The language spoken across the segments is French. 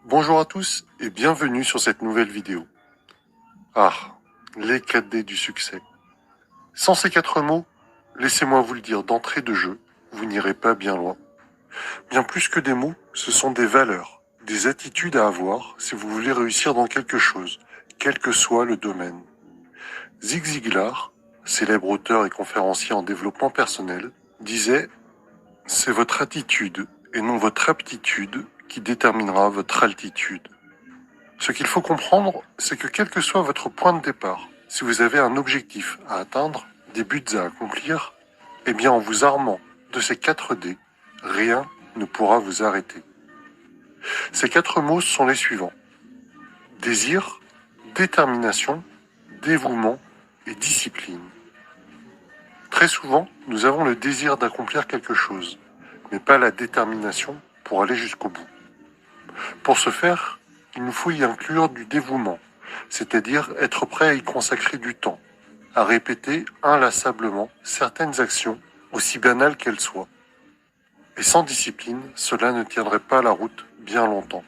Bonjour à tous et bienvenue sur cette nouvelle vidéo. Ah, les 4D du succès. Sans ces 4 mots, laissez-moi vous le dire d'entrée de jeu, vous n'irez pas bien loin. Bien plus que des mots, ce sont des valeurs, des attitudes à avoir si vous voulez réussir dans quelque chose, quel que soit le domaine. Zig Ziglar, célèbre auteur et conférencier en développement personnel, disait « C'est votre attitude et non votre aptitude qui déterminera votre altitude ». Ce qu'il faut comprendre, c'est que quel que soit votre point de départ, si vous avez un objectif à atteindre, des buts à accomplir, eh bien en vous armant de ces 4 D, rien ne pourra vous arrêter. Ces 4 mots sont les suivants. Désir, détermination, dévouement et discipline. Très souvent, nous avons le désir d'accomplir quelque chose, mais pas la détermination pour aller jusqu'au bout. Pour ce faire, il nous faut y inclure du dévouement, c'est-à-dire être prêt à y consacrer du temps, à répéter inlassablement certaines actions, aussi banales qu'elles soient. Et sans discipline, cela ne tiendrait pas la route bien longtemps.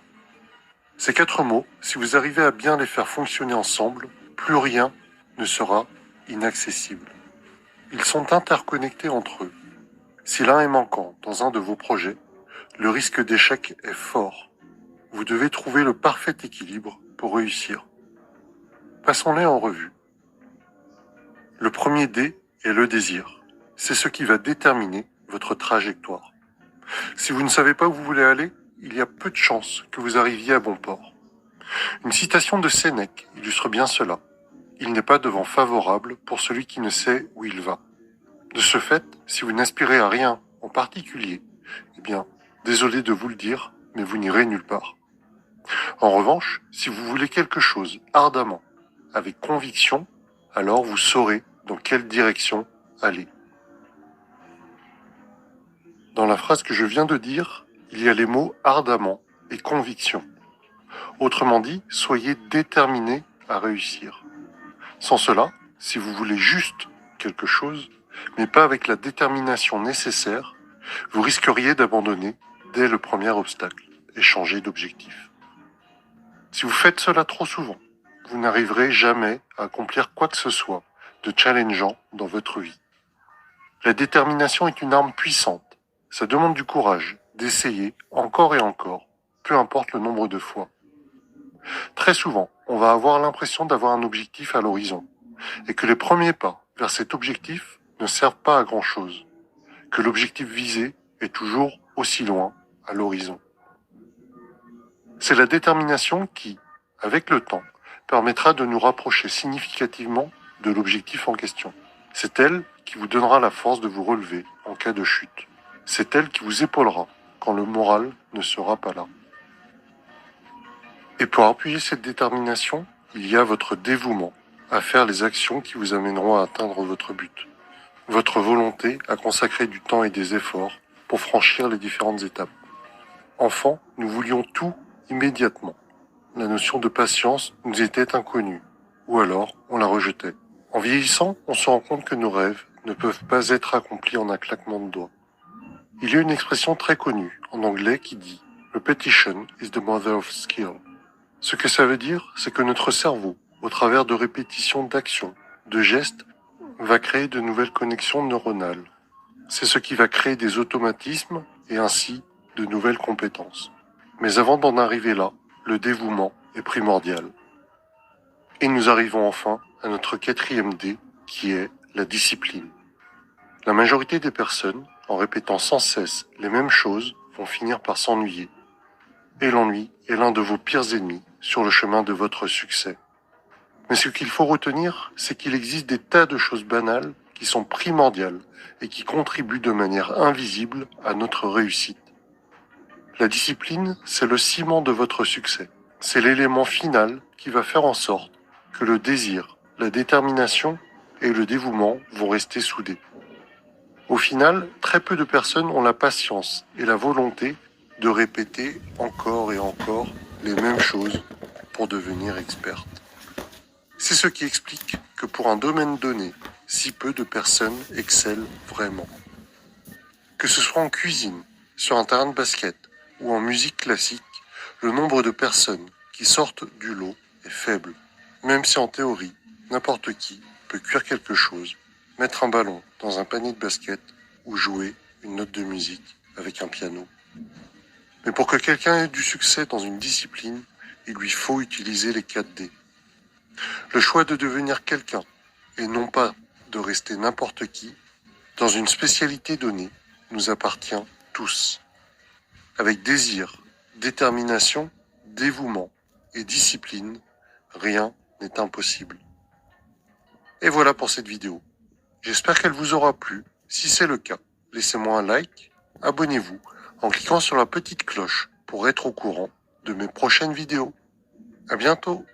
Ces 4 mots, si vous arrivez à bien les faire fonctionner ensemble, plus rien ne sera inaccessible. Ils sont interconnectés entre eux. Si l'un est manquant dans un de vos projets, le risque d'échec est fort. Vous devez trouver le parfait équilibre pour réussir. Passons-les en revue. Le premier D est le désir. C'est ce qui va déterminer votre trajectoire. Si vous ne savez pas où vous voulez aller, il y a peu de chances que vous arriviez à bon port. Une citation de Sénèque illustre bien cela. Il n'est pas de vent favorable pour celui qui ne sait où il va. De ce fait, si vous n'aspirez à rien en particulier, eh bien, désolé de vous le dire, mais vous n'irez nulle part. En revanche, si vous voulez quelque chose ardemment, avec conviction, alors vous saurez dans quelle direction aller. Dans la phrase que je viens de dire, il y a les mots ardemment et conviction. Autrement dit, soyez déterminé à réussir. Sans cela, si vous voulez juste quelque chose, mais pas avec la détermination nécessaire, vous risqueriez d'abandonner dès le premier obstacle et changer d'objectif. Si vous faites cela trop souvent, vous n'arriverez jamais à accomplir quoi que ce soit de challengeant dans votre vie. La détermination est une arme puissante. Ça demande du courage, d'essayer encore et encore, peu importe le nombre de fois. Très souvent, on va avoir l'impression d'avoir un objectif à l'horizon, et que les premiers pas vers cet objectif ne servent pas à grand-chose, que l'objectif visé est toujours aussi loin à l'horizon. C'est la détermination qui, avec le temps, permettra de nous rapprocher significativement de l'objectif en question. C'est elle qui vous donnera la force de vous relever en cas de chute. C'est elle qui vous épaulera quand le moral ne sera pas là. Et pour appuyer cette détermination, il y a votre dévouement à faire les actions qui vous amèneront à atteindre votre but. Votre volonté à consacrer du temps et des efforts pour franchir les différentes étapes. Enfant, nous voulions tout immédiatement. La notion de patience nous était inconnue, ou alors on la rejetait. En vieillissant, on se rend compte que nos rêves ne peuvent pas être accomplis en un claquement de doigts. Il y a une expression très connue en anglais qui dit « Repetition is the mother of skill ». Ce que ça veut dire, c'est que notre cerveau, au travers de répétitions d'actions, de gestes, va créer de nouvelles connexions neuronales. C'est ce qui va créer des automatismes et ainsi de nouvelles compétences. Mais avant d'en arriver là, le dévouement est primordial. Et nous arrivons enfin à notre 4e D, qui est la discipline. La majorité des personnes, en répétant sans cesse les mêmes choses, vont finir par s'ennuyer. Et l'ennui est l'un de vos pires ennemis sur le chemin de votre succès. Mais ce qu'il faut retenir, c'est qu'il existe des tas de choses banales qui sont primordiales et qui contribuent de manière invisible à notre réussite. La discipline, c'est le ciment de votre succès. C'est l'élément final qui va faire en sorte que le désir, la détermination et le dévouement vont rester soudés. Au final, très peu de personnes ont la patience et la volonté de répéter encore et encore les mêmes choses pour devenir expertes. C'est ce qui explique que pour un domaine donné, si peu de personnes excellent vraiment. Que ce soit en cuisine, sur un terrain de basket ou en musique classique, Le nombre de personnes qui sortent du lot est faible, même si en théorie, n'importe qui peut cuire quelque chose, mettre un ballon dans un panier de basket ou jouer une note de musique avec un piano. Mais pour que quelqu'un ait du succès dans une discipline, il lui faut utiliser les 4D. Le choix de devenir quelqu'un, et non pas de rester n'importe qui, dans une spécialité donnée, nous appartient tous. Avec désir, détermination, dévouement et discipline, rien n'est impossible. Et voilà pour cette vidéo. J'espère qu'elle vous aura plu. Si c'est le cas, laissez-moi un like, abonnez-vous en cliquant sur la petite cloche pour être au courant de mes prochaines vidéos. À bientôt!